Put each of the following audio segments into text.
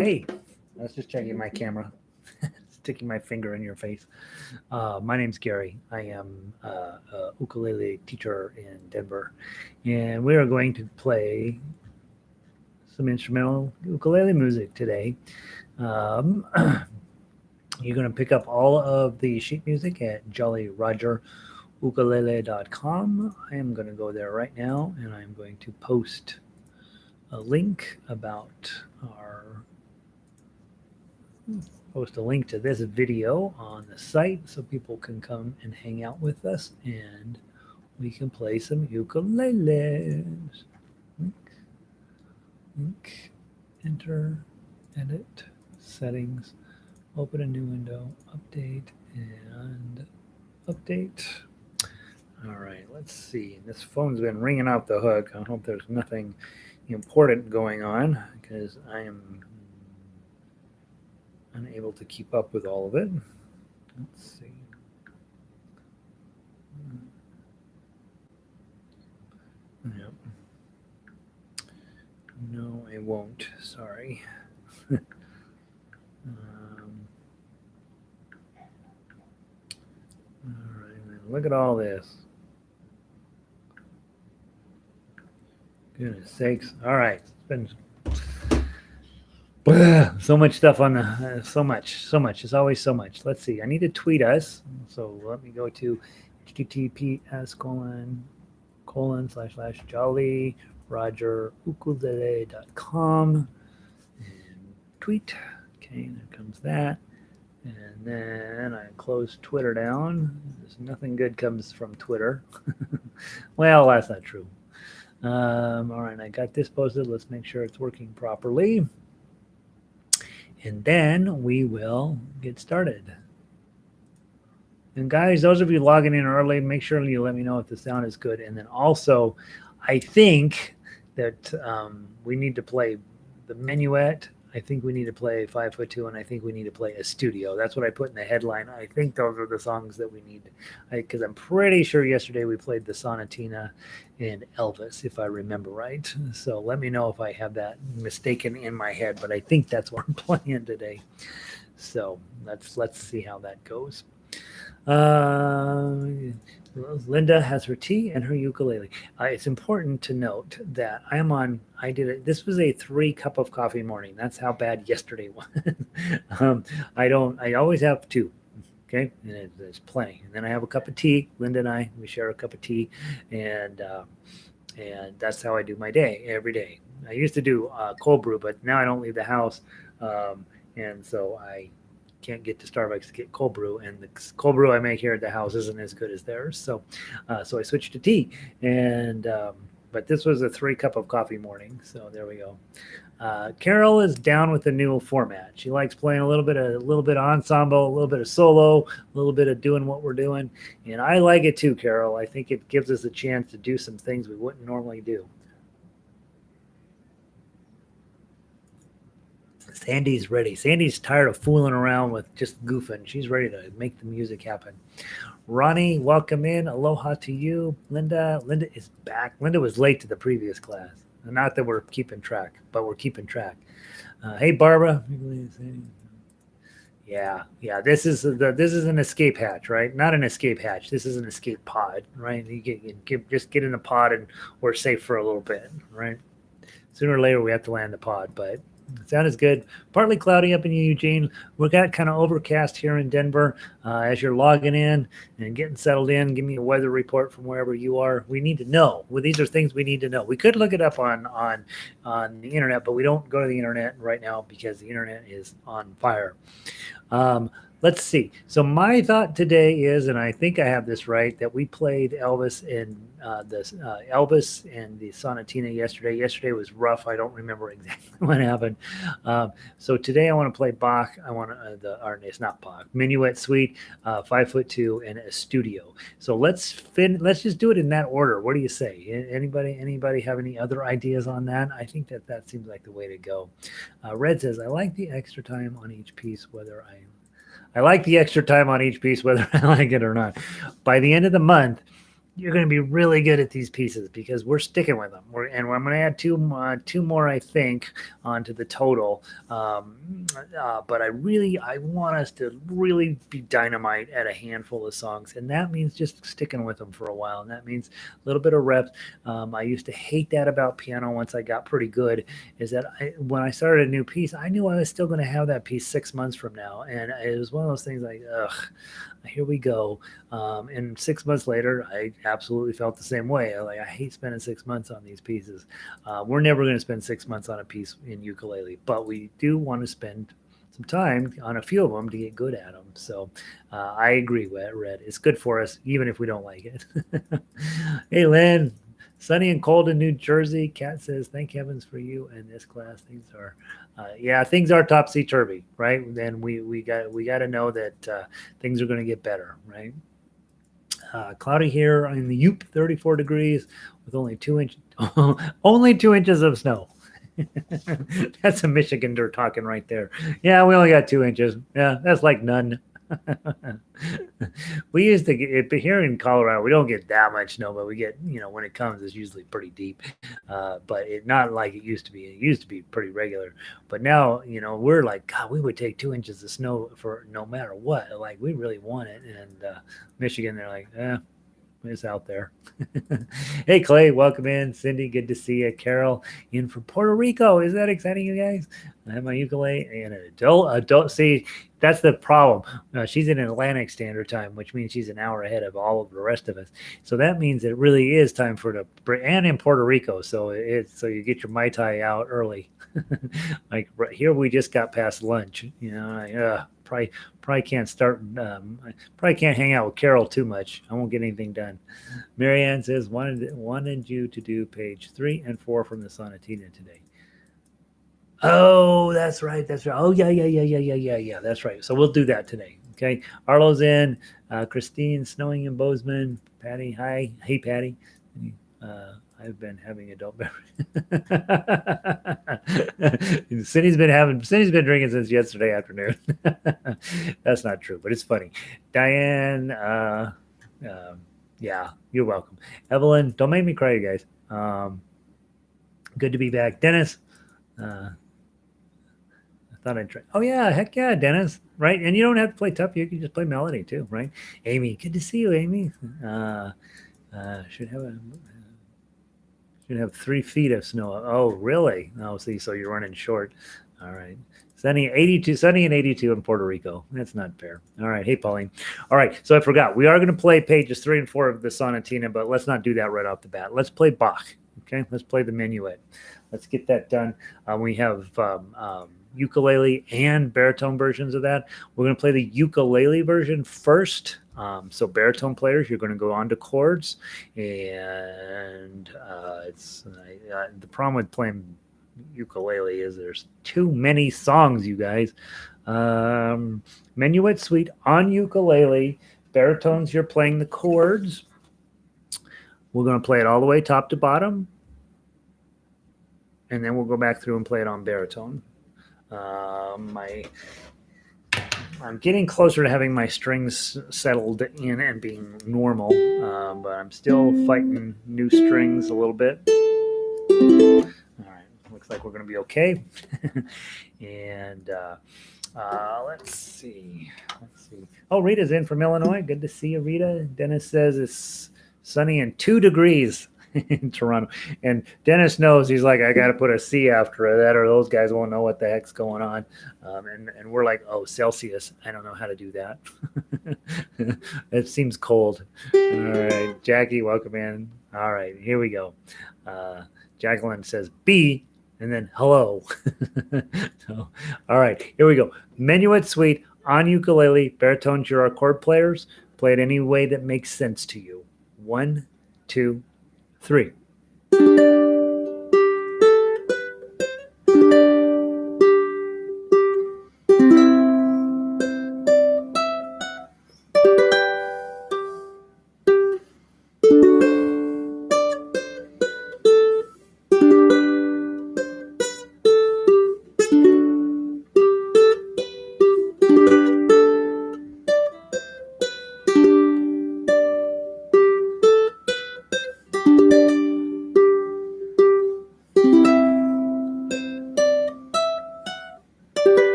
Hey, I was just checking my camera, sticking my finger in your face. My name's Gary. I am a ukulele teacher in Denver, and we are going to play some instrumental ukulele music today. Um, you're going to pick up all of the sheet music at jollyrogerukulele.com. I am going to go there right now, and I'm going to post a link about our post a link to this video on the site so people can come and hang out with us and we can play some ukuleles. Link, link, enter, edit, settings, open a new window, update, and update. All right, let's see. This phone's been ringing off the hook. I hope there's nothing important going on because I am unable to keep up with all of it. Let's see. Yep. No, I won't. Sorry. All right, man. Look at all this. Goodness sakes. All right. It's been so much stuff on the so much. It's always so much. Let's see. I need to tweet us. So let me go to https://jollyrogerukulele.com and tweet. Okay, there comes that. And then I close Twitter down. There's nothing good comes from Twitter. Well, that's not true. All right, I got this posted. Let's make sure it's working properly. And then we will get started. And guys, those of you logging in early, make sure you let me know if the sound is good. And then also, I think that we need to play the Menuett. I think we need to play 5'2", and I think we need to play Estudio. That's what I put in the headline. I think those are the songs that we need, because I'm pretty sure yesterday we played the Sonatina and Elvis, if I remember right. So let me know if I have that mistaken in my head, but I think that's what I'm playing today. So let's see how that goes. Linda has her tea and her ukulele. It's important to note that I did it. This was a 3 cup of coffee morning. That's how bad yesterday was. I always have 2. Okay. And there's plenty. And then I have a cup of tea. Linda and we share a cup of tea, and that's how I do my day every day. I used to do cold brew, but now I don't leave the house. And so I can't get to Starbucks to get cold brew, and the cold brew I make here at the house isn't as good as theirs. So I switched to tea, and but this was a 3 cup of coffee morning. So there we go. Carol is down with the new format. She likes playing a little bit of ensemble, a little bit of solo, a little bit of doing what we're doing, and I like it too, Carol. I think it gives us a chance to do some things we wouldn't normally do. Sandy's ready. Sandy's tired of fooling around with just goofing. She's ready to make the music happen. Ronnie, welcome in. Aloha to you. Linda is back. Linda was late to the previous class. Not that we're keeping track, but we're keeping track. Hey, Barbara. Yeah. This is an escape hatch, right? Not an escape hatch. This is an escape pod, right? You just get in a pod and we're safe for a little bit, right? Sooner or later we have to land the pod, but the sound is good. Partly cloudy up in Eugene. We got kind of overcast here in Denver. As you're logging in and getting settled in, give me a weather report from wherever you are. We need to know. Well, these are things we need to know. We could look it up on the internet, but we don't go to the internet right now because the internet is on fire. Let's see. So my thought today is, and I think I have this right, that we played Elvis and Elvis and the Sonatina yesterday. Yesterday was rough. I don't remember exactly what happened. So today I want to play Bach. I want it's not Bach. Menuett Suite, 5'2", and Estudio. So let's just do it in that order. What do you say? Anybody have any other ideas on that? I think that seems like the way to go. Red says, I like the extra time on each piece, whether I like the extra time on each piece, whether I like it or not. By the end of the month, you're going to be really good at these pieces because we're sticking with them. And I'm going to add two more, I think, onto the total. But I want us to really be dynamite at a handful of songs, and that means just sticking with them for a while. And that means a little bit of reps. I used to hate that about piano. Once I got pretty good, is that when I started a new piece, I knew I was still going to have that piece 6 months from now, and it was one of those things like, ugh, here we go. And 6 months later, I absolutely felt the same way. I hate spending 6 months on these pieces. We're never going to spend 6 months on a piece in ukulele, but we do want to spend some time on a few of them to get good at them. So I agree with Red. It's good for us, even if we don't like it. Hey, Lynn. Sunny and cold in New Jersey. Kat says, "Thank heavens for you and this class. Things are, yeah, things are topsy turvy, right? Then we got to know that things are going to get better, right? Cloudy here in the Yoop, 34 degrees with only 2 inches, only 2 inches of snow. That's a Michigander talking right there. Yeah, we only got 2 inches. Yeah, that's like none. We used to get here in Colorado. We don't get that much snow, but we get, when it comes, it's usually pretty deep. But it not like it used to be. It used to be pretty regular, but now we're like, God, we would take 2 inches of snow for no matter what. Like we really want it, and Michigan, they're like, it's out there. Hey, Clay, welcome in. Cindy, good to see you. Carol, in from Puerto Rico. Is that exciting, you guys? I have my ukulele and an adult. See, that's the problem. She's in Atlantic Standard Time, which means she's an hour ahead of all of the rest of us. So that means it really is time for and in Puerto Rico. So so you get your Mai Tai out early. Like right here, we just got past lunch. Probably can't start. Probably can't hang out with Carol too much. I won't get anything done. Marianne says wanted you to do page 3 and 4 from the sonatina today. Oh, that's right. That's right. Oh, yeah. That's right. So we'll do that today. Okay. Arlo's in. Christine, snowing in Bozeman. Patty, hi. Hey, Patty. I've been having adult beverage. Cindy's been drinking since yesterday afternoon. That's not true, but it's funny. Diane, yeah, you're welcome. Evelyn, don't make me cry, you guys. Good to be back. Dennis, I thought I'd try. Oh yeah, heck yeah, Dennis. Right, and you don't have to play tough. You can just play melody too, right? Amy, good to see you, Amy. Should have 3 feet of snow. Oh, really? Oh, see, so you're running short. All right. Sunny and 82 in Puerto Rico. That's not fair. All right. Hey, Pauline. All right. So I forgot. We are going to play pages 3 and 4 of the sonatina, but let's not do that right off the bat. Let's play Bach. Okay. Let's play the Menuett. Let's get that done. We have ukulele and baritone versions of that. We're going to play the ukulele version first. So baritone players, you're going to go on to chords, and it's the problem with playing ukulele is there's too many songs, you guys. Menuett suite on ukulele, baritones, you're playing the chords. We're going to play it all the way top to bottom, and then we'll go back through and play it on baritone. I'm getting closer to having my strings settled in and being normal, but I'm still fighting new strings a little bit. All right, looks like we're going to be okay. And let's see. Oh, Rita's in from Illinois. Good to see you, Rita. Dennis says it's sunny and 2 degrees in Toronto. And Dennis knows, he's like, I got to put a C after that or those guys won't know what the heck's going on. And we're like, oh, Celsius. I don't know how to do that. It seems cold. All right. Jackie, welcome in. All right. Here we go. Jacqueline says B and then hello. So, all right. Here we go. Menuett suite on ukulele. Baritones, you're our chord players. Play it any way that makes sense to you. 1, 2, 3.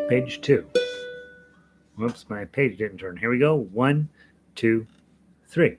Page 2. Whoops, my page didn't turn. Here we go. 1, 2, 3.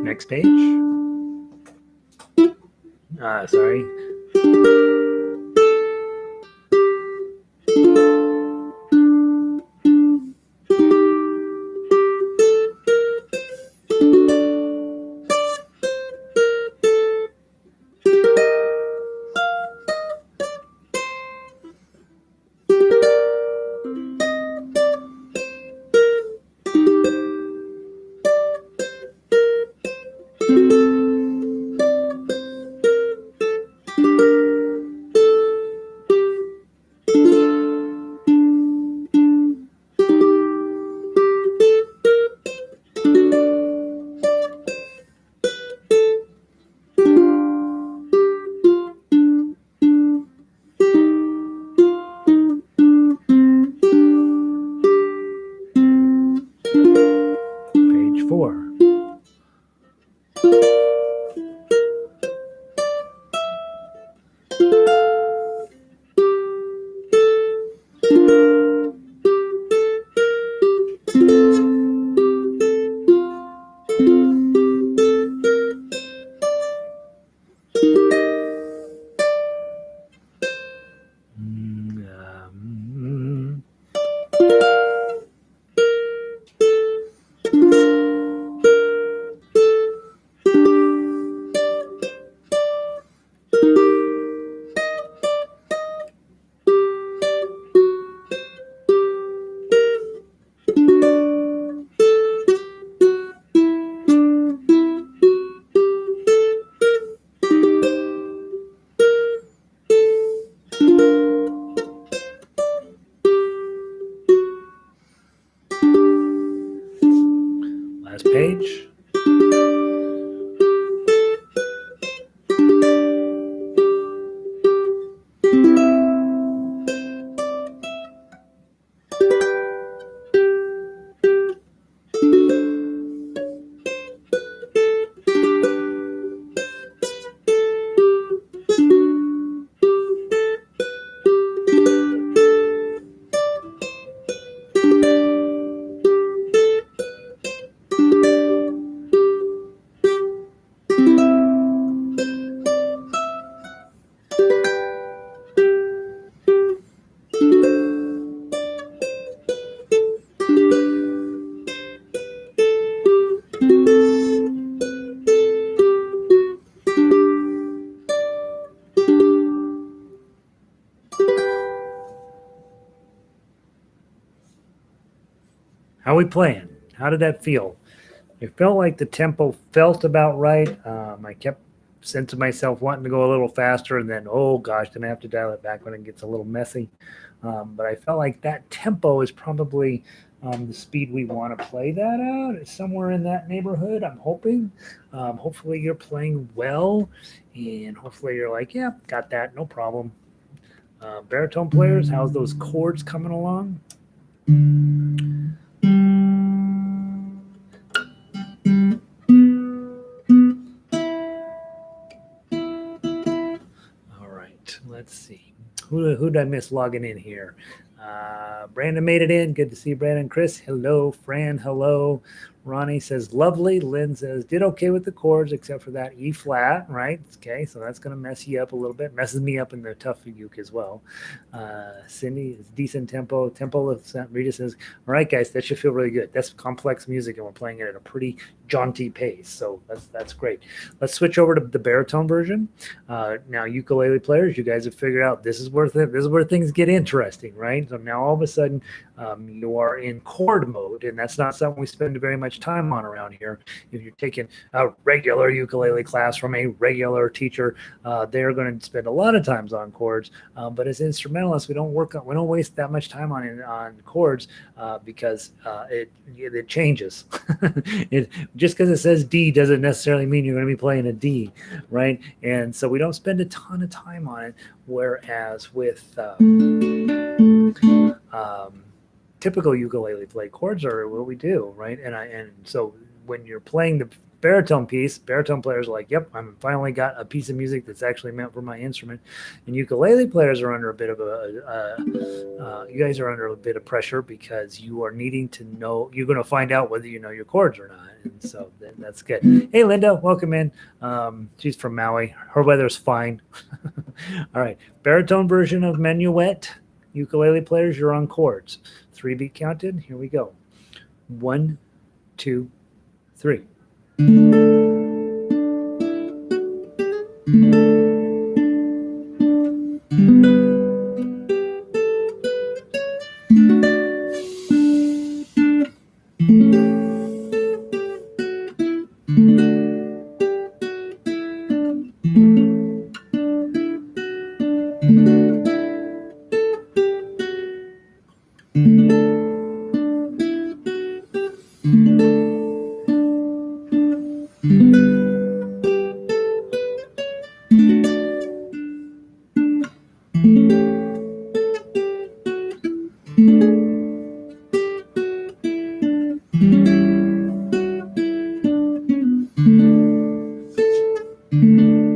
Next page. Sorry. Page 4. Last page. How we playing? How did that feel? It felt like the tempo felt about right. I kept saying to myself wanting to go a little faster, and then, oh gosh, then I have to dial it back when it gets a little messy. But I felt like that tempo is probably the speed we want to play that out. It's somewhere in that neighborhood, I'm hoping. Hopefully you're playing well, and hopefully you're like, yeah, got that, no problem. Baritone players, how's those chords coming along? All right, let's see. Who did I miss logging in here? Brandon made it in. Good to see Brandon. Chris, hello. Fran, hello. Ronnie says lovely. Lynn says did okay with the chords except for that E flat, right? Okay, so that's going to mess you up a little bit. Messes me up in the Tuff-er uke as well. Cindy is decent tempo. Tempo of Rita says, all right, guys, that should feel really good. That's complex music, and we're playing it at a pretty jaunty pace, so that's great. Let's switch over to the baritone version. Now, ukulele players, you guys have figured out this is where things get interesting, right? So now all of a sudden you are in chord mode, and that's not something we spend very much time on around here. If you're taking a regular ukulele class from a regular teacher, they're going to spend a lot of times on chords. But as instrumentalists, we don't waste that much time on chords because it changes. Just because it says D doesn't necessarily mean you're going to be playing a D, right? And so we don't spend a ton of time on it. Whereas with typical ukulele play, chords are what we do, right? And so when you're playing the baritone piece, baritone players are like, yep, I'm finally got a piece of music that's actually meant for my instrument. And ukulele players are under a bit of you guys are under a bit of pressure because you are needing to know, you're going to find out whether you know your chords or not. And so that's good. Hey, Linda, welcome in. She's from Maui. Her weather's fine. All right. Baritone version of Menuett. Ukulele players, you're on chords. 3 beat counted. Here we go. 1, 2, 3.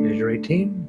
Measure 18.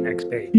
Next page.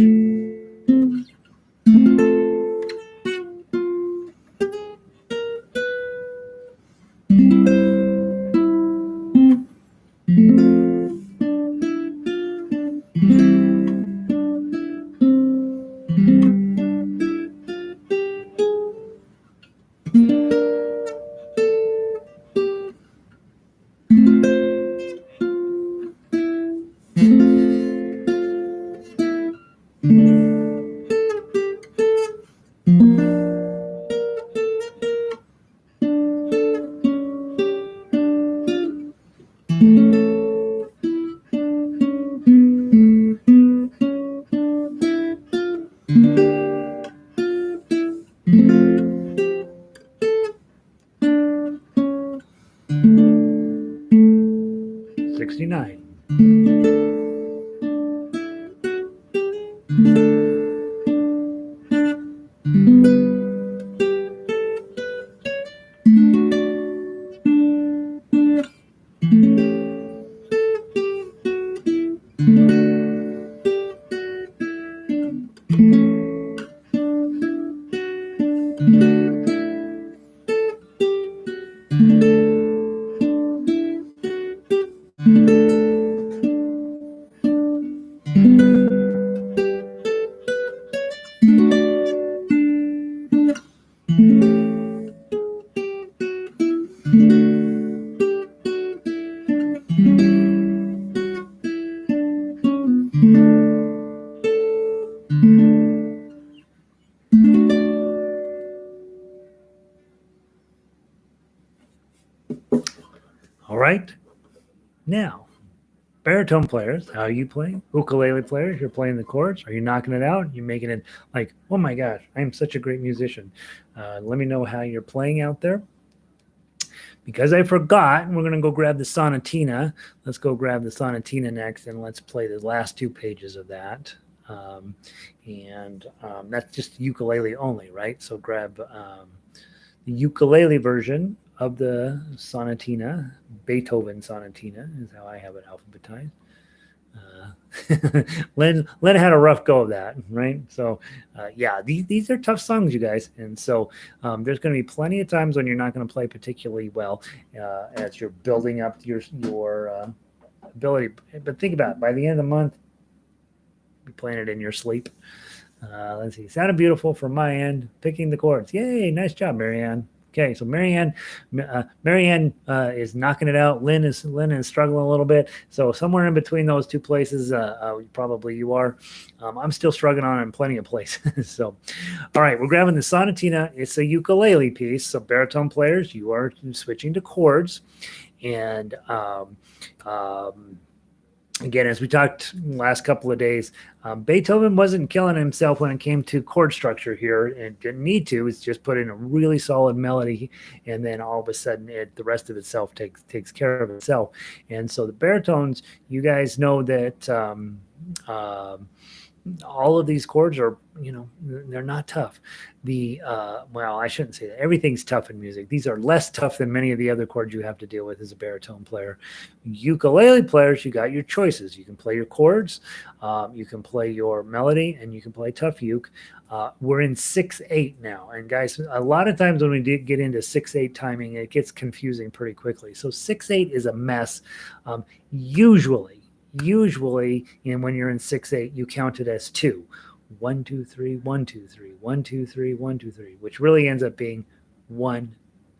69. All right. Now, baritone players, how are you playing? Ukulele players, you're playing the chords. Are you knocking it out? You're making it like, oh my gosh, I am such a great musician. Let me know how you're playing out there. Because I forgot, we're going to go grab the sonatina. Let's go grab the sonatina next, and let's play the last 2 pages of that. That's just ukulele only, right? So grab the ukulele version of the sonatina. Beethoven sonatina is how I have it alphabetized. Len had a rough go of that, right? So yeah, these are tough songs, you guys, and so there's going to be plenty of times when you're not going to play particularly well as you're building up your ability. But think about it, by the end of the month, be playing it in your sleep. Let's see, sounded beautiful from my end. Picking the chords, yay! Nice job, Marianne. Okay, so Marianne is knocking it out. Lynn is struggling a little bit. So somewhere in between those 2 places, probably you are. I'm still struggling on in plenty of places. So, all right, we're grabbing the sonatina. It's a ukulele piece. So baritone players, you are switching to chords, and again, as we talked last couple of days, Beethoven wasn't killing himself when it came to chord structure here, and didn't need to. It's just put in a really solid melody, and then all of a sudden, the rest of itself takes care of itself. And so the baritones, you guys know that all of these chords are, they're not tough. Well, I shouldn't say that. Everything's tough in music. These are less tough than many of the other chords you have to deal with as a baritone player. Ukulele players, you got your choices. You can play your chords, you can play your melody, and you can play tough uke. We're in 6/8 now, and guys, a lot of times when we get into 6/8 timing, it gets confusing pretty quickly. So 6/8 is a mess. Usually, and when you're in 6/8, you count it as 2. 1, 2, 3, 1, 2, 3, 1, 2, 3, 1, 2, 3, which really ends up being 1,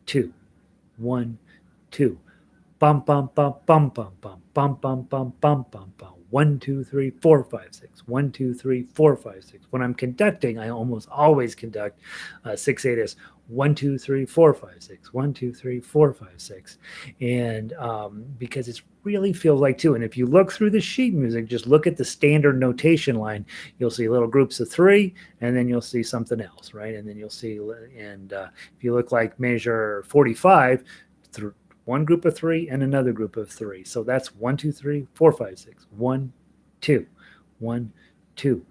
2, 1, 2. Bum bum bum bum bum bum bum bum bum bum bum bum. 1, 2, 3, 4, 5, 6. 1, 2, 3, 4, 5, 6. When I'm conducting, I almost always conduct 6/8 as 1, 2, 3, 4, 5, 6. 1, 2, 3, 4, 5, 6. And because it really feels like 2. And if you look through the sheet music, just look at the standard notation line, you'll see little groups of 3, and then you'll see something else, right? And then you'll see, and if you look like measure 45, one group of 3 and another group of 3. So that's 1, 2, 3, 4, 5, 6. 1, 2, 1, 2.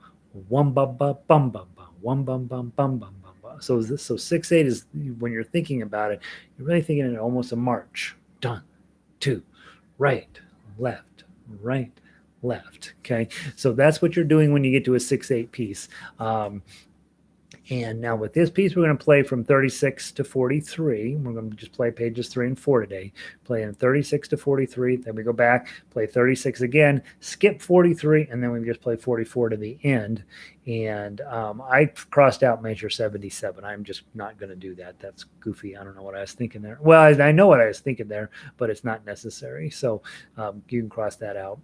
1 bum bum bum bum bum. 1 bum bum bum bum bum. So 6/8 is, when you're thinking about it, you're really thinking it almost a march. Done, 2, right, left, right, left. Okay, so that's what you're doing when you get to a 6/8 piece. And now with this piece, we're going to play from 36 to 43. We're going to just play pages 3 and 4 today. Play in 36 to 43. Then we go back, play 36 again, skip 43, and then we just play 44 to the end. And I crossed out measure 77. I'm just not going to do that. That's goofy. I don't know what I was thinking there. Well, I know what I was thinking there, but it's not necessary. So you can cross that out.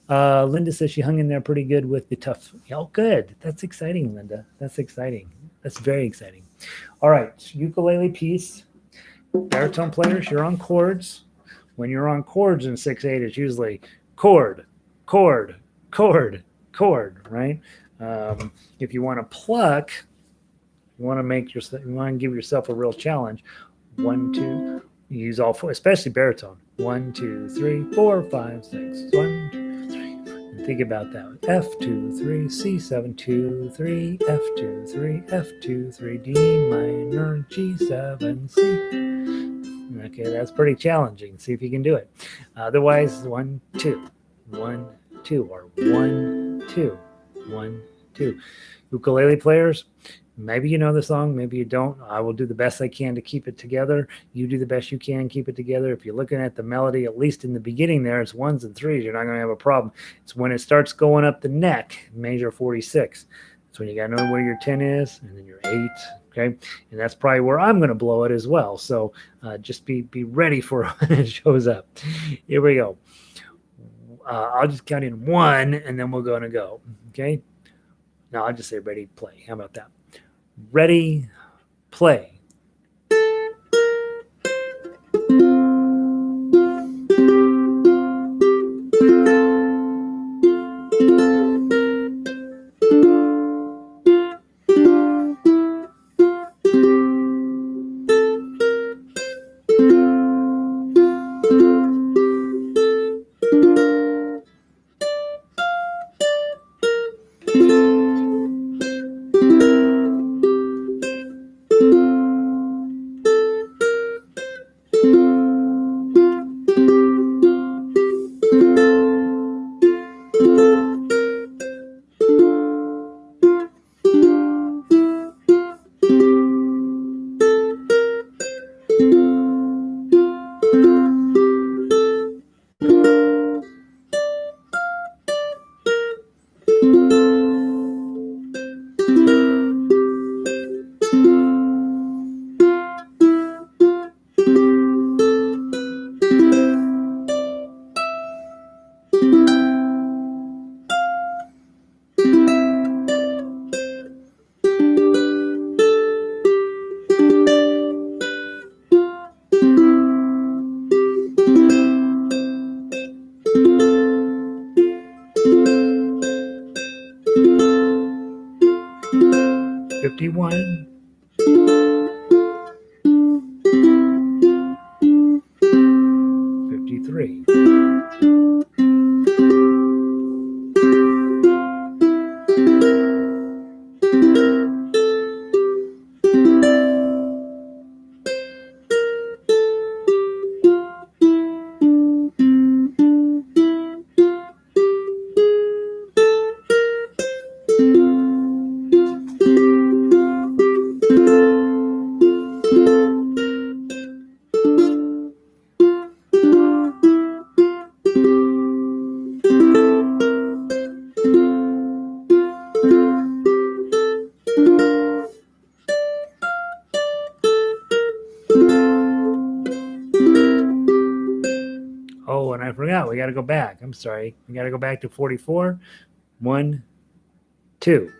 Linda says she hung in there pretty good with the tough. Oh, good. That's exciting, Linda. That's exciting. That's very exciting. All right, ukulele piece. Baritone players, you're on chords. When you're on chords in 6/8, it's usually chord, chord, chord, chord, right? If you want to pluck, you want to give yourself a real challenge. 1, 2, You use all four, especially baritone. 1, 2, 3, 4, 5, 6. 1, 2, 3. And think about that. F 2, 3, C7, 2, 3, F 2, 3, F 2, 3, D minor, G7, C. Okay, that's pretty challenging. See if you can do it. Otherwise, 1, 2, 1, 2, or 1, 2, 1, 2. Ukulele players, maybe you know the song, maybe you don't. I will do the best I can to keep it together. You do the best you can, keep it together. If you're looking at the melody, at least in the beginning there, it's 1s and 3s. You're not going to have a problem. It's when it starts going up the neck, major 46. That's when you got to know where your 10 is, and then your 8. Okay, and that's probably where I'm going to blow it as well. So just be ready for when it shows up. Here we go. I'll just count in 1, and then we're going to go. Okay. Now I'll just say ready, play. How about that? Ready, play. $51. 53. 'Oh, and I forgot. We got to go back. I'm sorry. We got to go back to 44. 1, 2.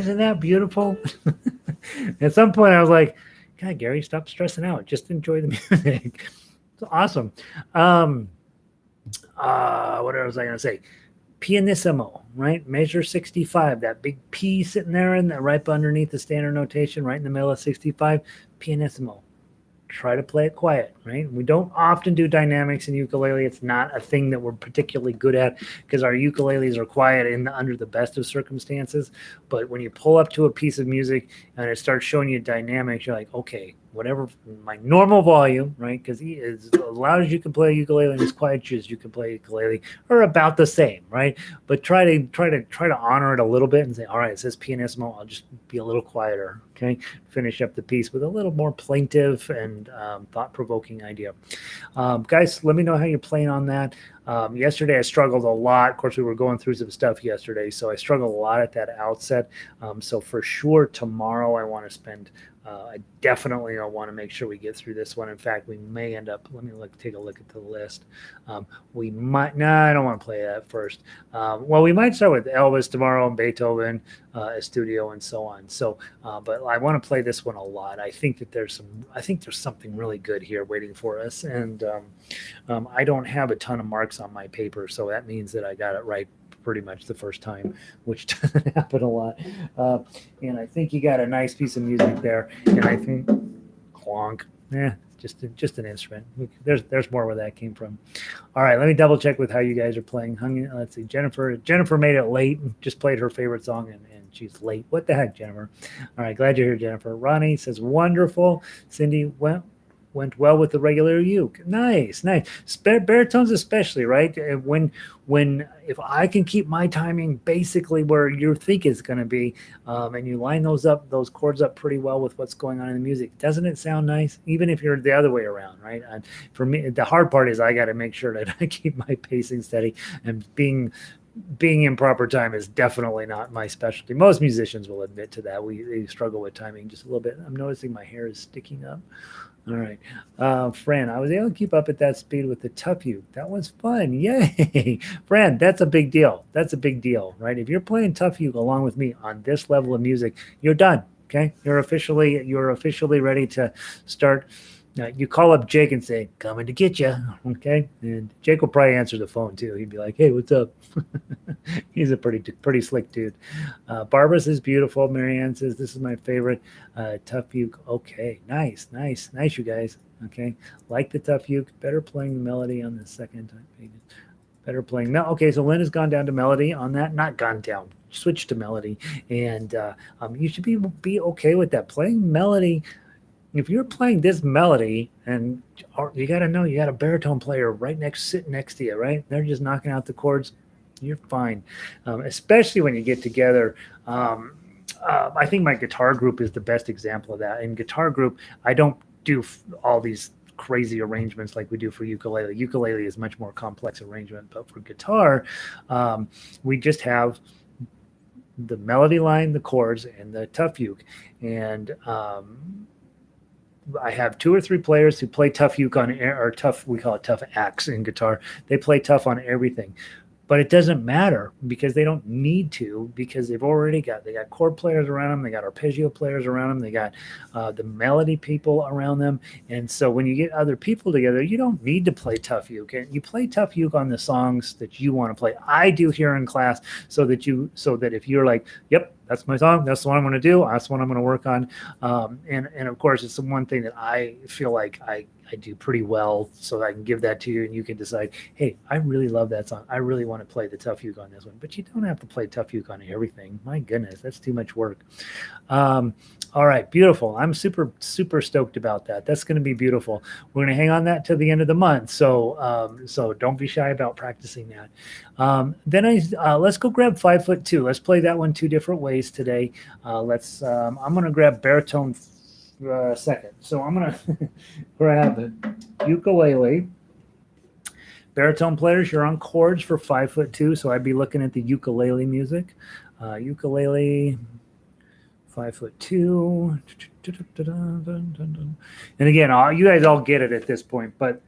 Isn't that beautiful? At some point, I was like, God, Gary, stop stressing out. Just enjoy the music. It's awesome. Um, what was I going to say? Pianissimo, right? Measure 65, that big P sitting there in the, right underneath the standard notation, right in the middle of 65. Pianissimo. Try to play it quiet, right? We don't often do dynamics in ukulele. It's not a thing that we're particularly good at because our ukuleles are quiet under the best of circumstances. But when you pull up to a piece of music and it starts showing you dynamics, you're like, okay, whatever my normal volume, right? Because as loud as you can play ukulele and as quiet as you can play ukulele are about the same, right? But try to honor it a little bit and say, all right, it says pianissimo. I'll just be a little quieter, okay? Finish up the piece with a little more plaintive and thought-provoking idea. Guys, let me know how you're playing on that. Yesterday I struggled a lot. Of course, we were going through some stuff yesterday, so I struggled a lot at that outset. So for sure, tomorrow I want to spend. I definitely want to make sure we get through this one. In fact, we may end up. Let me take a look at the list. We might. No, I don't want to play that first. Well, we might start with Elvis tomorrow and Beethoven, Estudio, and so on. So, but I want to play this one a lot. I think that there's some. I think there's something really good here waiting for us, and I don't have a ton of marks on my paper, so that means that I got it right pretty much the first time, which doesn't happen a lot. And I think you got a nice piece of music there. And I think clonk, just an instrument. There's more where that came from. All right, let me double check with how you guys are playing. Let's see, Jennifer made it late and just played her favorite song, and she's late. What the heck, Jennifer? All right, glad you're here, Jennifer. Ronnie says wonderful. Cindy went well with the regular uke. Nice. Baritones especially, right? When if I can keep my timing basically where you think it's going to be, and you line those chords up pretty well with what's going on in the music, doesn't it sound nice? Even if you're the other way around, right? And for me, the hard part is I got to make sure that I keep my pacing steady, and being in proper time is definitely not my specialty. Most musicians will admit to that. We struggle with timing just a little bit. I'm noticing my hair is sticking up. All right. Fran, I was able to keep up at that speed with the Tuff uke. That was fun. Yay. Fran, that's a big deal. That's a big deal, right? If you're playing Tuff uke along with me on this level of music, you're done. Okay. You're officially ready to start. You call up Jake and say, coming to get you. Okay. And Jake will probably answer the phone too. He'd be like, hey, what's up? He's a pretty slick dude. Barbara says beautiful. Marianne says this is my favorite Tuff uke. Okay, nice, you guys. Okay, like the Tuff uke. Better playing the melody on the second time. Better playing. Okay, so Lynn has gone down to melody on that. Not gone down. Switched to melody, and you should be okay with that. Playing melody. If you're playing this melody, and you got to know you got a baritone player sitting next to you, right? They're just knocking out the chords. You're fine, especially when you get together. I think my guitar group is the best example of that. In guitar group, I don't do all these crazy arrangements like we do for ukulele. Ukulele is much more complex arrangement, but for guitar, we just have the melody line, the chords, and the Tuff uke. And I have 2 or 3 players who play Tuff uke on air, or Tuff, we call it Tuff axe in guitar. They play Tuff on everything. But it doesn't matter because they don't need to, because they got chord players around them, they got arpeggio players around them, they got the melody people around them. And so when you get other people together, you don't need to play Tuff uke. You play Tuff uke on the songs that you want to play. I do here in class so that if you're like, yep, that's my song, that's the one I'm going to do, that's what I'm going to work on. And of course, it's the one thing that I feel like I do pretty well, so I can give that to you and you can decide, hey, I really love that song. I really want to play the Tuff uke on this one. But you don't have to play Tuff uke on everything. My goodness, that's too much work. All right, beautiful. I'm super, super stoked about that. That's going to be beautiful. We're going to hang on that till the end of the month. So don't be shy about practicing that. Then let's go grab 5'2". Let's play that one 2 different ways today. I'm going to grab baritone second. So I'm going to grab ukulele. Baritone players, you're on chords for 5'2", so I'd be looking at the ukulele music. Ukulele, 5'2". And again, you guys all get it at this point, but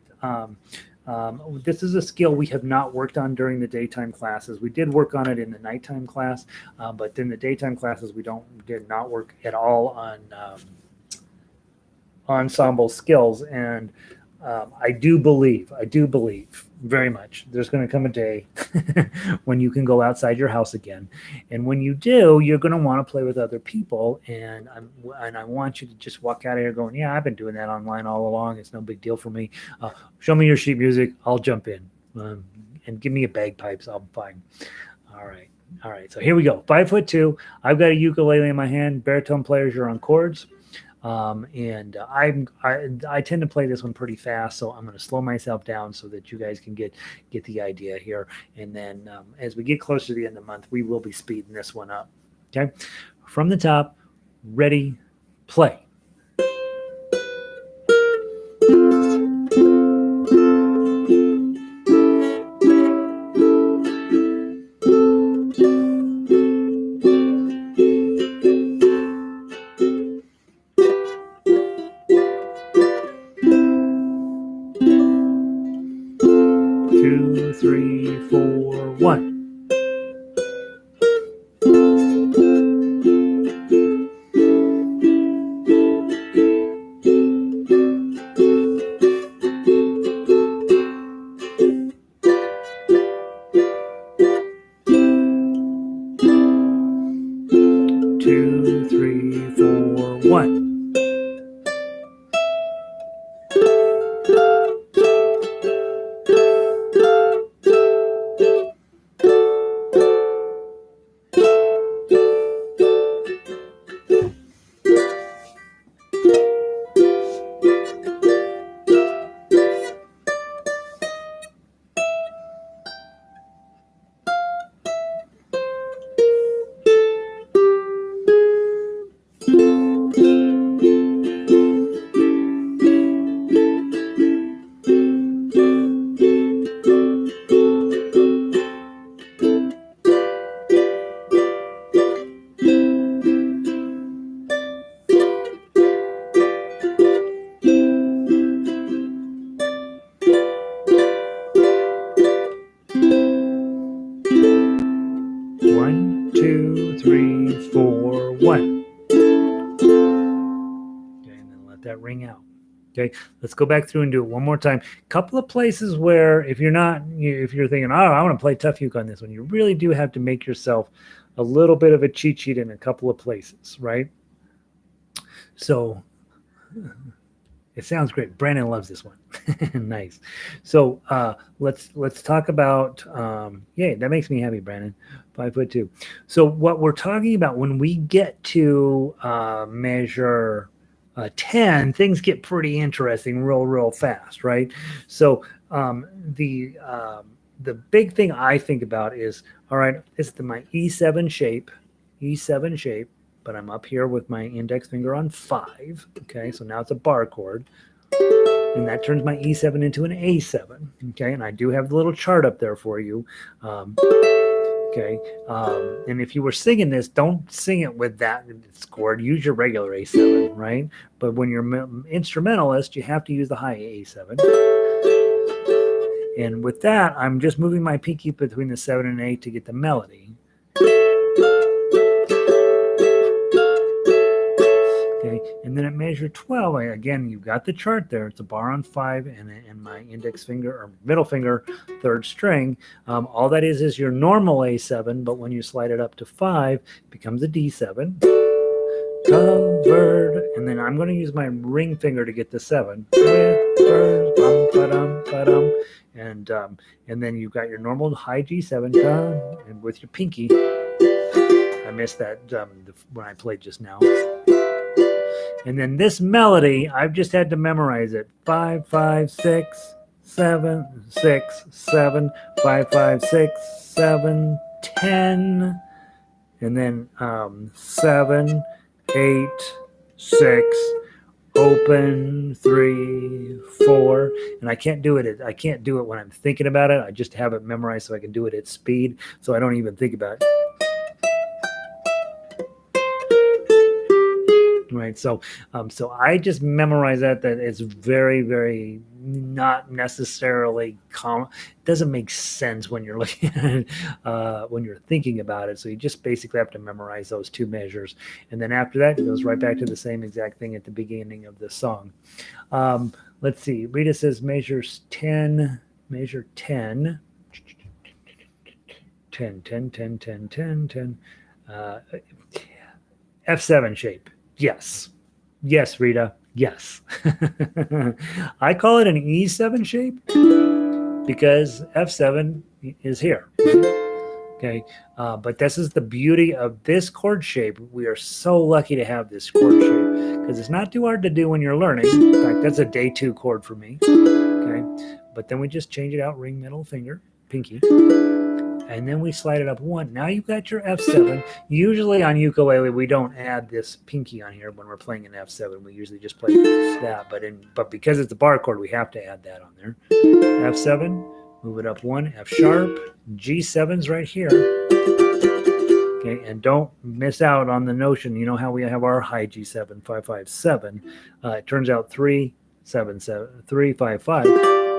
This is a skill we have not worked on during the daytime classes. We did work on it in the nighttime class, but in the daytime classes, we did not work at all on ensemble skills. And I do believe very much there's going to come a day when you can go outside your house again, and when you do, you're going to want to play with other people. And I want you to just walk out of here going, yeah, I've been doing that online all along. It's no big deal for me. Show me your sheet music, I'll jump in, and give me a bagpipes, I'll be fine. All right. So here we go. 5'2". I've got a ukulele in my hand. Baritone players, you're on chords. And I tend to play this one pretty fast, so I'm going to slow myself down so that you guys can get the idea here. And then as we get closer to the end of the month, we will be speeding this one up. Okay, from the top, ready, play. 2, 3, 4, 1. Ring out. Okay, let's go back through and do it one more time. Couple of places where if you're thinking, oh, I want to play tough uke on this one, you really do have to make yourself a little bit of a cheat sheet in a couple of places, right? So it sounds great. Brandon loves this one. Nice. So let's talk about yay, that makes me happy, Brandon. 5'2". So what we're talking about when we get to measure 10, things get pretty interesting real fast, right? So the big thing I think about is, all right, this is my E7 shape, but I'm up here with my index finger on 5. Okay, so now it's a bar chord, and that turns my E7 into an A7. Okay, and I do have the little chart up there for you. Okay, and if you were singing this, don't sing it with that chord. Use your regular A7, right? But when you're instrumentalist, you have to use the high A7. And with that, I'm just moving my pinky between the 7 and 8 to get the melody. Okay, and then at measure 12, again, you've got the chart there. It's a bar on 5 and my index finger or middle finger, 3rd string. All that is your normal A7, but when you slide it up to 5, it becomes a D7. Covered, and then I'm going to use my ring finger to get the 7. And then you've got your normal high G7, and with your pinky. I missed that when I played just now. And then this melody, I've just had to memorize it. 5, 5, 6, 7, 6, 7, 5, 5, 6, 7, 10, and then 7, 8, 6, open, 3, 4, and I can't do it when I'm thinking about it. I just have it memorized so I can do it at speed, so I don't even think about it. Right. So so I just memorize that it's very, very not necessarily doesn't make sense when you're looking at it, when you're thinking about it. So you just basically have to memorize those two measures. And then after that, it goes right back to the same exact thing at the beginning of the song. Let's see. Rita says measures 10, measure 10. 10, 10, 10, 10, 10, 10. F7 shape. Yes. Yes, Rita. Yes. I call it an E7 shape because F7 is here. Okay. But this is the beauty of this chord shape. We are so lucky to have this chord shape because it's not too hard to do when you're learning. In fact, that's a day 2 chord for me. Okay. But then we just change it out, ring, middle finger, pinky. And then we slide it up 1. Now you've got your F7. Usually on ukulele, we don't add this pinky on here when we're playing an F7. We usually just play that. But because it's a bar chord, we have to add that on there. F7, move it up 1, F sharp, G7's right here. Okay, and don't miss out on the notion. You know how we have our high G7, 557. It turns out 377, 355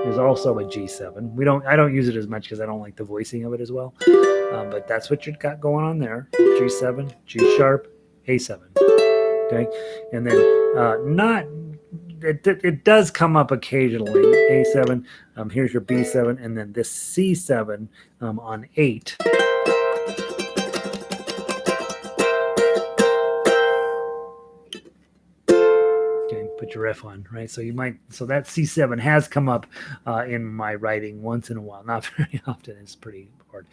is also a G7. I don't use it as much because I don't like the voicing of it as well. But that's what you've got going on there. G7, G sharp, A7. Okay, and then it does come up occasionally. A7. Here's your B7, and then this C7 on 8. Put your F on, right? So that C7 has come up in my writing once in a while, not very often. It's pretty hard.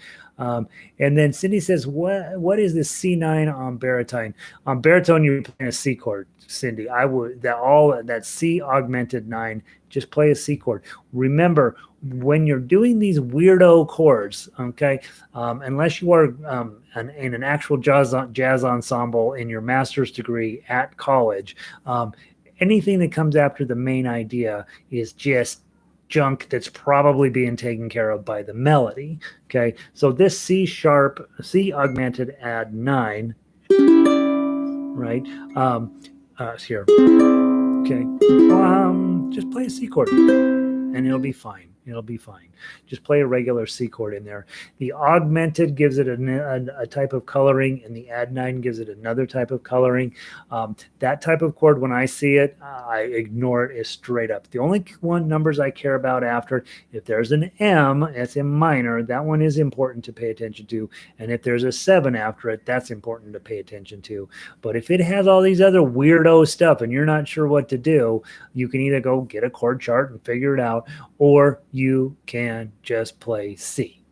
And then Cindy says, what is this C9 on baritone? On baritone, you're playing a C chord, Cindy. I would that C augmented 9, just play a C chord. Remember, when you're doing these weirdo chords, okay, unless you are in an actual jazz ensemble in your master's degree at college, anything that comes after the main idea is just junk that's probably being taken care of by the melody. Okay, so this C sharp, C augmented add 9, right? Here. Okay, just play a C chord and it'll be fine. It'll be fine. Just play a regular C chord in there. The augmented gives it a type of coloring, and the add 9 gives it another type of coloring. That type of chord, when I see it, I ignore it as straight up. The only numbers I care about after, if there's an M, it's in minor, that one is important to pay attention to. And if there's a 7 after it, that's important to pay attention to. But if it has all these other weirdo stuff and you're not sure what to do, you can either go get a chord chart and figure it out, or you can just play C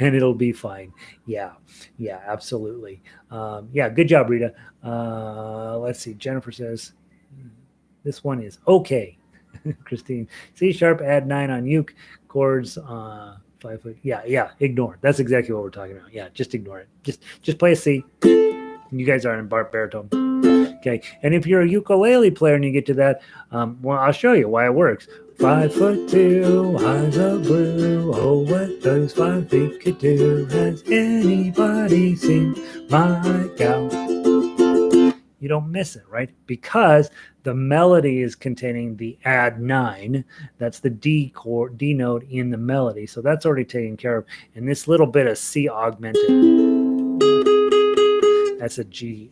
and it'll be fine. Yeah, absolutely. Yeah, good job, Rita. Let's see. Jennifer says, this one is okay. Christine, C sharp, add 9 on uke, chords, 5 foot. Yeah, ignore. That's exactly what we're talking about. Yeah, just ignore it. Just play a C. You guys are in baritone. Okay, and if you're a ukulele player and you get to that, well, I'll show you why it works. 5'2", eyes of blue. Oh, what those 5 feet could do. Has anybody seen my gal? You don't miss it, right? Because the melody is containing the add 9. That's the D chord, D note in the melody. So that's already taken care of. And this little bit of C augmented, that's a G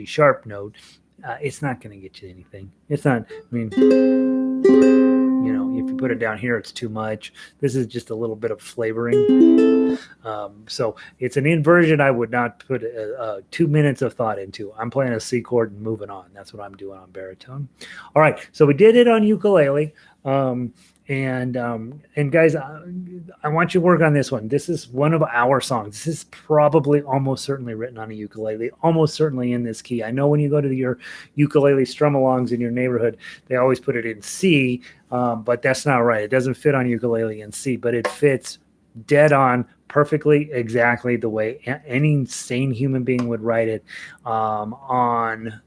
sharp note. It's not going to get you anything. It's not, I mean, you know, if you put it down here, it's too much. This is just a little bit of flavoring. So it's an inversion I would not put 2 minutes of thought into. I'm playing a C chord and moving on. That's what I'm doing on baritone. All right, so we did it on ukulele. And guys, I want you to work on this one. This is one of our songs. This is probably almost certainly written on a ukulele, almost certainly in this key. I know when you go to your ukulele strum-alongs in your neighborhood, they always put it in C, but that's not right. It doesn't fit on ukulele in C, but it fits dead on perfectly, exactly the way any sane human being would write it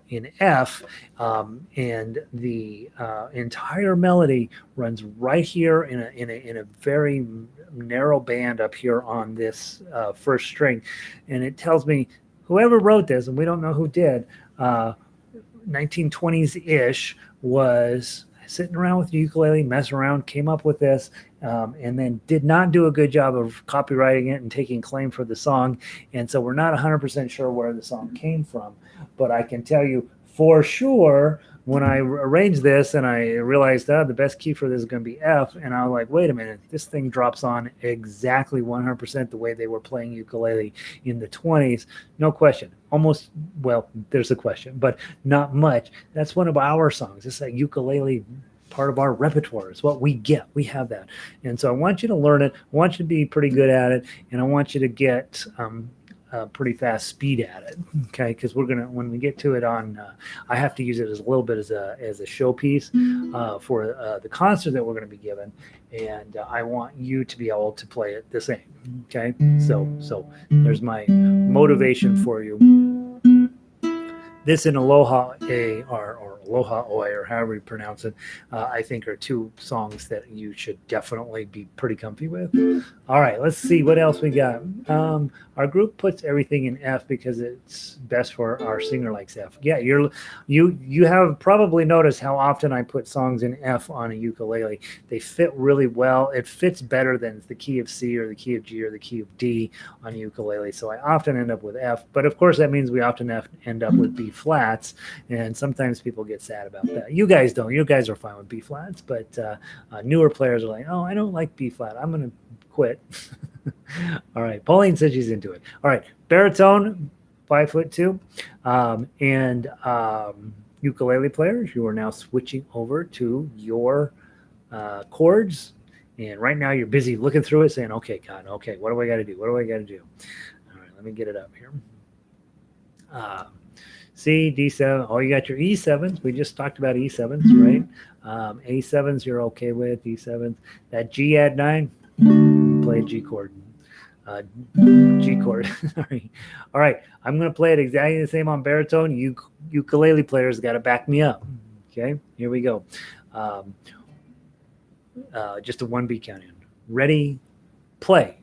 in F, and the entire melody runs right here in a very narrow band up here on this first string, and it tells me whoever wrote this, and we don't know who did, 1920s ish was sitting around with the ukulele, messing around, came up with this, and then did not do a good job of copywriting it and taking claim for the song. And so we're not 100% sure where the song came from. But I can tell you for sure when I arranged this and I realized the best key for this is going to be F, and I was like, wait a minute, this thing drops on exactly 100% the way they were playing ukulele in the 20s. No question. Almost, well, there's a question, but not much. That's one of our songs. It's a ukulele part of our repertoire. It's what we get. We have that. And so I want you to learn it. I want you to be pretty good at it. And I want you to get pretty fast speed at it. Okay. Because we're going to, when we get to it on, I have to use it as a little bit as a showpiece for the concert that we're going to be giving. And I want you to be able to play it the same. Okay. So there's my motivation for you. This and Aloha A or Aloha Oi, or however you pronounce it, I think are two songs that you should definitely be pretty comfy with. All right, let's see what else we got. Our group puts everything in F because it's best for our singer likes F. Yeah, you have probably noticed how often I put songs in F on a ukulele. They fit really well. It fits better than the key of C or the key of G or the key of D on ukulele. So I often end up with F, but of course that means we often end up with B flats, and sometimes people get sad about that. You guys don't. You guys are fine with B flats, but newer players are like, oh, I don't like B flat. I'm going to quit. All right. Pauline said she's into it. All right. Baritone, 5'2", and ukulele players, you are now switching over to your chords. And right now you're busy looking through it saying, okay, God, okay, what do I got to do? What do I got to do? All right. Let me get it up here. C, D7. Oh, you got your E7s. We just talked about E7s, right? A7s you're okay with. E7s. That G add 9, you play a G chord. G chord. All right. I'm going to play it exactly the same on baritone. You ukulele players got to back me up. Okay. Here we go. Just a 1 beat count in. Ready, play.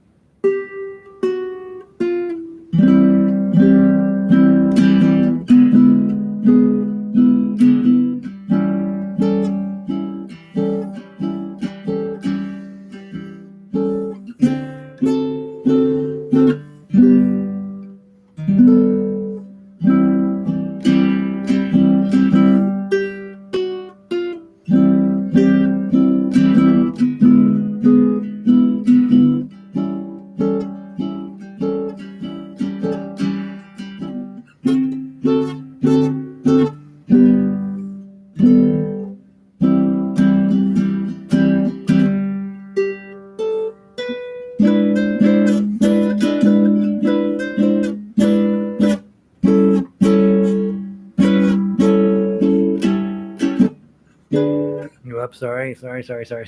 Sorry.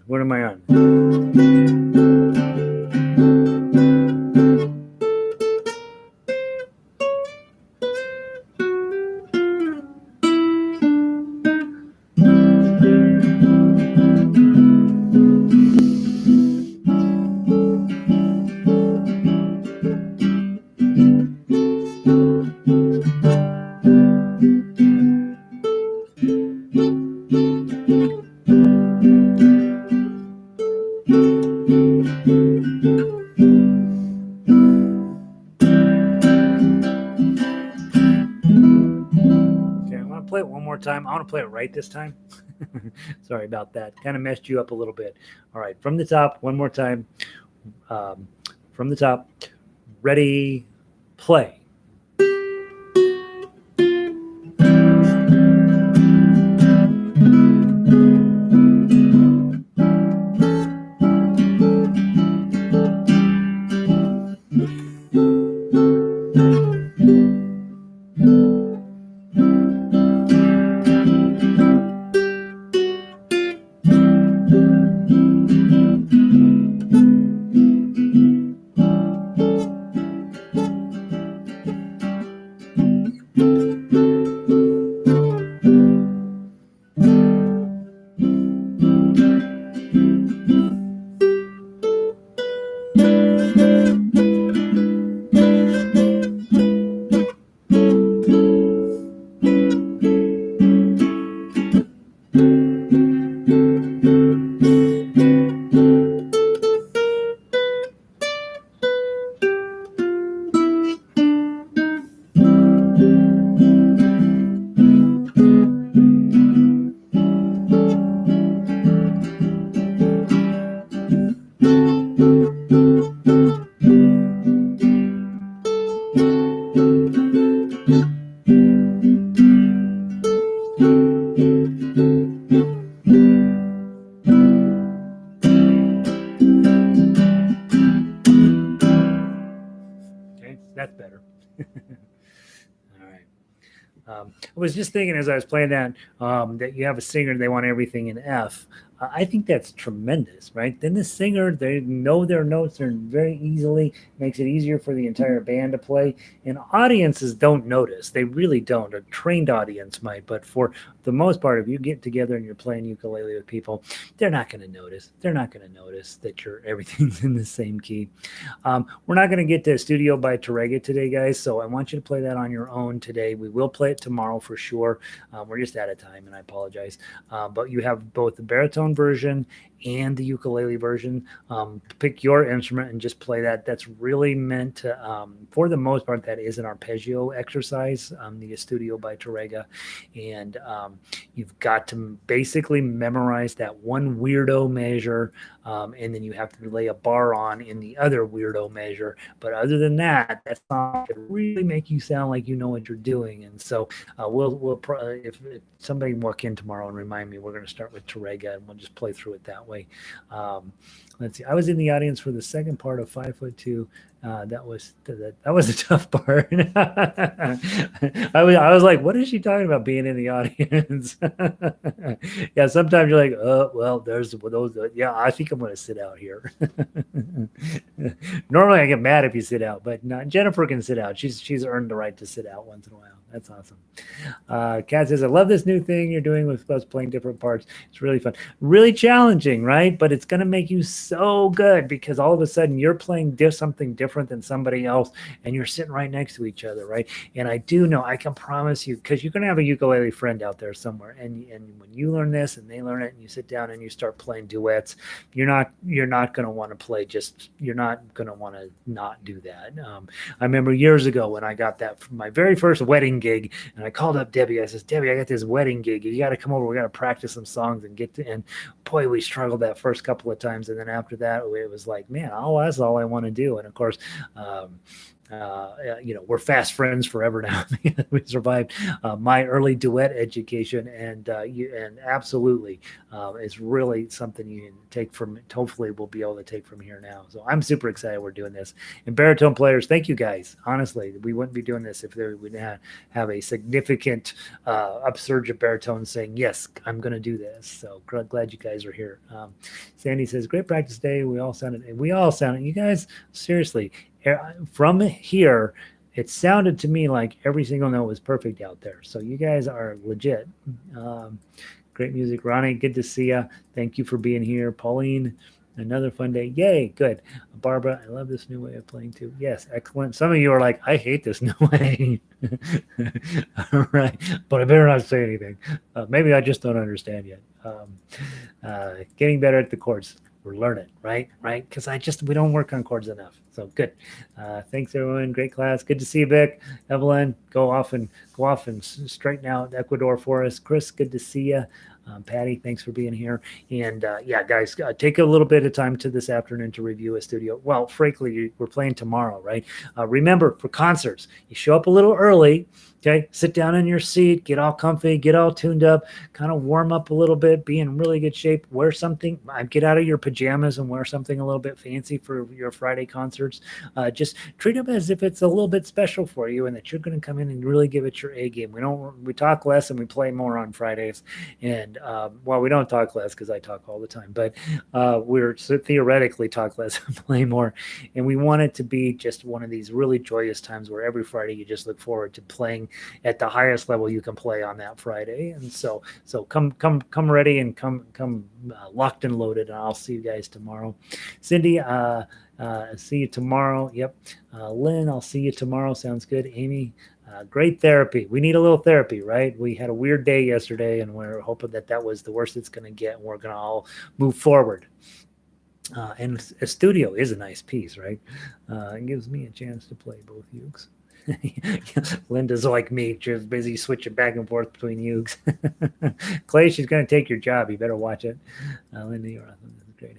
What am I on? Time. I want to play it right this time. Sorry about that. Kind of messed you up a little bit. All right, from the top, one more time. From the top, ready, play. That's better. All right. I was just thinking as I was playing that you have a singer, they want everything in F. I think that's tremendous, right? Then the singer, they know their notes are very easily, makes it easier for the entire band to play. And audiences don't notice. They really don't. A trained audience might, but for the most part, if you get together and you're playing ukulele with people, they're not going to notice. They're not going to notice that you're everything's in the same key. We're not going to get to Estudio by Tarrega today, guys. So I want you to play that on your own today. We will play it tomorrow for sure. We're just out of time, and I apologize. But you have both the baritone version and the ukulele version. Pick your instrument and just play that. That's really meant to, for the most part, that is an arpeggio exercise, the Estudio by Tarrega. And you've got to basically memorize that one weirdo measure, and then you have to lay a bar on in the other weirdo measure. But other than that, that song could really make you sound like you know what you're doing. And so if somebody walk in tomorrow and remind me, we're going to start with Tarrega, and we'll just play through it that way. Let's see. I was in the audience for the second part of 5'2". That was a tough part. I was like, what is she talking about being in the audience? Yeah, sometimes you're like, oh, well, there's those. Yeah, I think I'm going to sit out here. Normally, I get mad if you sit out, but Jennifer can sit out. She's earned the right to sit out once in a while. That's awesome. Kat says, I love this new thing you're doing with us playing different parts. It's really fun. Really challenging, right? But it's going to make you so good because all of a sudden you're playing something different than somebody else and you're sitting right next to each other, right? And I do know, I can promise you, because you're going to have a ukulele friend out there somewhere. And when you learn this and they learn it and you sit down and you start playing duets, you're not going to want to play you're not going to want to not do that. I remember years ago when I got that from my very first wedding gig, and I called up Debbie. I says, Debbie, I got this wedding gig. You got to come over. We got to practice some songs and and boy, we struggled that first couple of times. And then after that, it was like, man, that's all I want to do. And of course, we're fast friends forever now. We survived my early duet education, and absolutely, it's really something you can take from. Hopefully, we'll be able to take from here now. So I'm super excited we're doing this. And baritone players, thank you guys. Honestly, we wouldn't be doing this if we didn't have a significant upsurge of baritones saying, yes, I'm going to do this. So glad you guys are here. Sandy says, great practice day. We all sounded. You guys, seriously. From here, it sounded to me like every single note was perfect out there. So you guys are legit. Great music. Ronnie, good to see you. Thank you for being here. Pauline, another fun day. Yay, good. Barbara, I love this new way of playing too. Yes, excellent. Some of you are like, I hate this new way. All right, but I better not say anything. Maybe I just don't understand yet. Getting better at the chords. We're learning, right? Because we don't work on chords enough. So good. Thanks everyone. Great class. Good to see you, Vic. Evelyn, go off and straighten out Ecuador for us. Chris, good to see you. Patty, thanks for being here. And guys, take a little bit of time to this afternoon to review Estudio. Well, frankly, we're playing tomorrow, right? Remember, for concerts, you show up a little early. Okay, sit down in your seat, get all comfy, get all tuned up, kind of warm up a little bit, be in really good shape, wear something, get out of your pajamas and wear something a little bit fancy for your Friday concerts. Just treat them as if it's a little bit special for you and that you're going to come in and really give it your A game. We talk less and we play more on Fridays. And we don't talk less because I talk all the time, but we're theoretically talk less and play more. And we want it to be just one of these really joyous times where every Friday you just look forward to playing at the highest level you can play on that Friday. And so come ready and come locked and loaded, and I'll see you guys tomorrow. Cindy, see you tomorrow. Yep. Lynn, I'll see you tomorrow. Sounds good. Amy, great therapy. We need a little therapy, right? We had a weird day yesterday, and we're hoping that was the worst it's going to get, and we're going to all move forward. And Estudio is a nice piece, right? It gives me a chance to play both ukes. Linda's like me, just busy switching back and forth between ukes. Clay, she's going to take your job. You better watch it. Linda, you're awesome. This is great.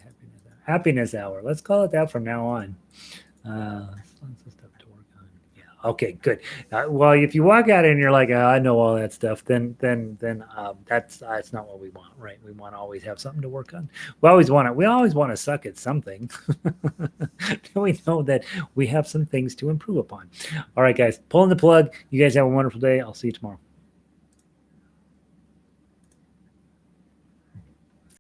Happiness hour. Let's call it that from now on. Lots of stuff to work on. Yeah. Okay, good. Well, if you walk out and you're like, I know all that stuff, then that's not what we want, right? We want to always have something to work on. We always want to suck at something. We know that we have some things to improve upon. All right, guys, pulling the plug. You guys have a wonderful day. I'll see you tomorrow.